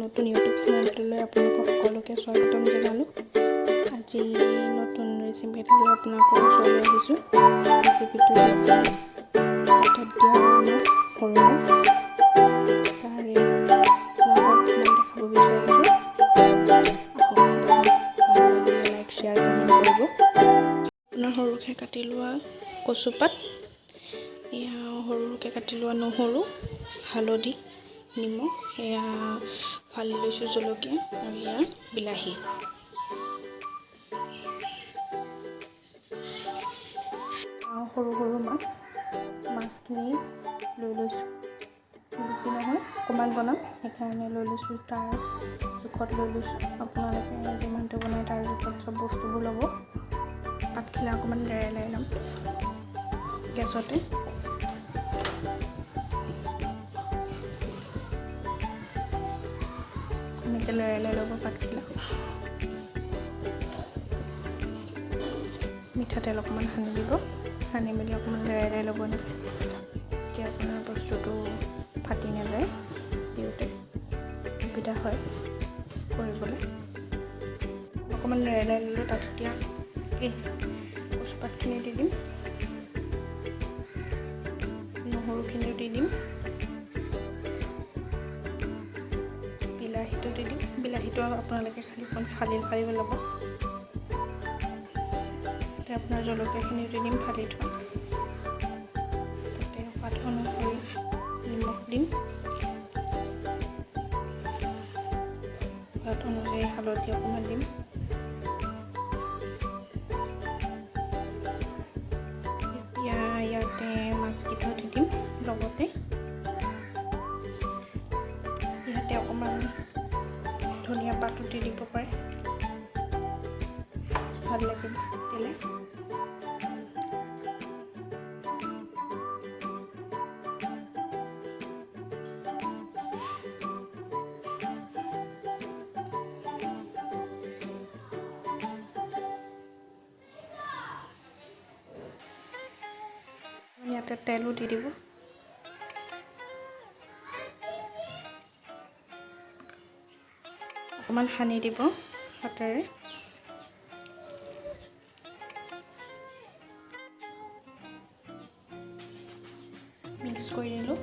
নতুন ইউটিউব চেনেলটোলৈ আপোনালোকক সকলোকে স্বাগতম জনালোঁ। আজি নতুন ৰেচিপি এটা লৈ আপোনালোকৰ ওচৰলৈ আহিছোঁ। ৰেচিপিটো হৈছে পাতত দিয়া মাছ, সৰু মাছ। তাৰে লগত মই দেখাব বিচাৰিছোঁ। লাইক, শ্বেয়াৰ, কমেণ্ট কৰিব। আপোনাৰ সৰুকৈ কাটি লোৱা কচুপাত, এয়া সৰুকৈ কাটি লোৱা নহৰু, হালধি, নিমখ, এয়া ফালি লৈছোঁ জলকীয়া, আৰু এয়া বিলাহী। সৰু সৰু মাছখিনি লৈ লৈছোঁ। বেছি নহয়, অকণমান বনাম সেইকাৰণে লৈ লৈছোঁ। তাৰ জোখত লৈ লৈছোঁ। আপোনালোকে যিমানটো বনায় তাৰ জোখত চব বস্তুবোৰ ল'ব। পাতখিলা অকণমান লেৰাই ল'ম গেছতে। এনেকৈ লেৰাই ল'ব পাতখিলা। মিঠাতেল অকণমান সানি দিব, সানি মেলি অকণমান লেৰাই ল'ব এনেকৈ। তেতিয়া আপোনাৰ বস্তুটো ফাটি নাযায়, দিওঁতে সুবিধা হয় কৰিবলৈ। অকণমান লেৰাই ল'লোঁ। তাত এতিয়া এই কচুপাতখিনি দি দিম, নহৰুখিনিও দি দিম, বিলাহীটো দি দিম। বিলাহীটো আপোনালোকে খালি অকণ ফালি ল'ব। তাতে আপোনাৰ জলকীয়াখিনি দি দিম ফালি থোৱা। তাতে সোৱাদ অনুসৰি নিমখ দিম, সোৱাদ অনুযায়ী হালধি অকণমান দিম। এতিয়া ইয়াতে মাছকেইটাও দি দিম লগতে। ইয়াতে অকণমান ধনিয়া পাতো দি দিব পাৰে, ভাল লাগিব দিলে। ইয়াতে তেলো দি দিব। অকণমান সানি দিব হাতেৰে। মিক্স কৰি দিলোঁ।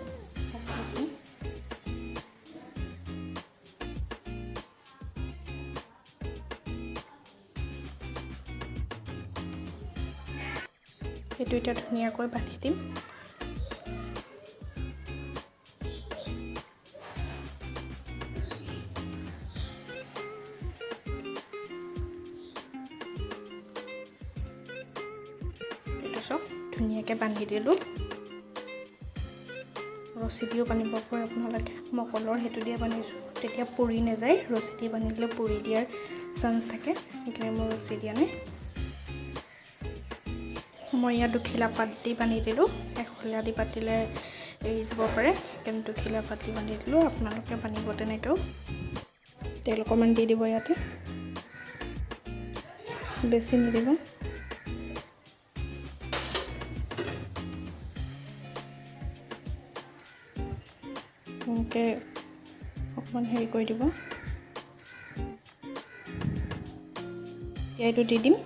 সেইটো এতিয়া ধুনীয়াকৈ বান্ধি দিম। এইটো চব ধুনীয়াকৈ বান্ধি দিলোঁ। ৰছী দিও বান্ধিব পাৰে আপোনালোকে। মই কলৰ সেইটো দিয়ে বান্ধিছোঁ, তেতিয়া পুৰি নাযায়। ৰছী দি বান্ধিলে পুৰি দিয়াৰ চান্স থাকে, সেইকাৰণে মই ৰছী দিয়া নাই। মই ইয়াত দুখিলা পাত দি বান্ধি দিলোঁ। এখলা দি পাতিলে এৰি যাব পাৰে, সেইকাৰণে দুখিলা পাত দি বান্ধি দিলোঁ। আপোনালোকে বান্ধিব তেনেকৈও। তেল অকণমান দি দিব ইয়াতে, বেছি নিদিব। এনেকৈ অকণমান হেৰি কৰি দিব। এইটো দি দিম,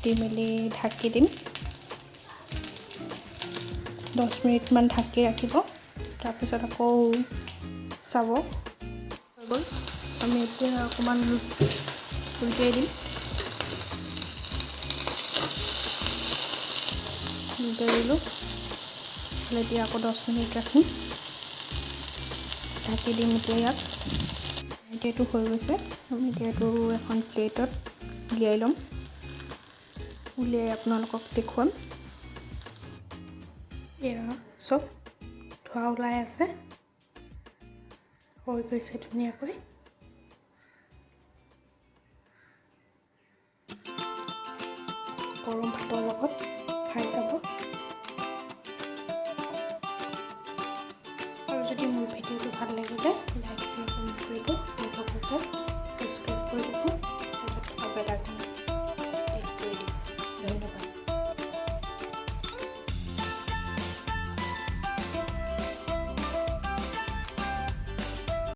দি মেলি ঢাকি দিম। 10 মিনিটমান ঢাকি ৰাখিব। তাৰপিছত আকৌ চাব হৈ গ'ল। আমি এতিয়া অকণমান উলটিয়াই দিম। উলটিয়াই দিলোঁ। এতিয়া আকৌ 10 মিনিট ৰাখিম, ঢাকি দিম। এতিয়া এইটো হৈ গৈছে। আমি এতিয়া এইটো এখন প্লেটত উলিয়াই ল'ম। উলিয়াই আপোনালোকক দেখুৱাম। এয়া চব ধোৱা ওলাই আছে, হৈ গৈছে ধুনীয়াকৈ। গৰম ভাতৰ লগত খাই চাব। আৰু যদি মোৰ ভিডিঅ'টো ভাল লাগিলে লাইক, শ্বেয়াৰ, কমেণ্ট কৰিব। লগতে ছাবস্ক্ৰাইব কৰি দিব।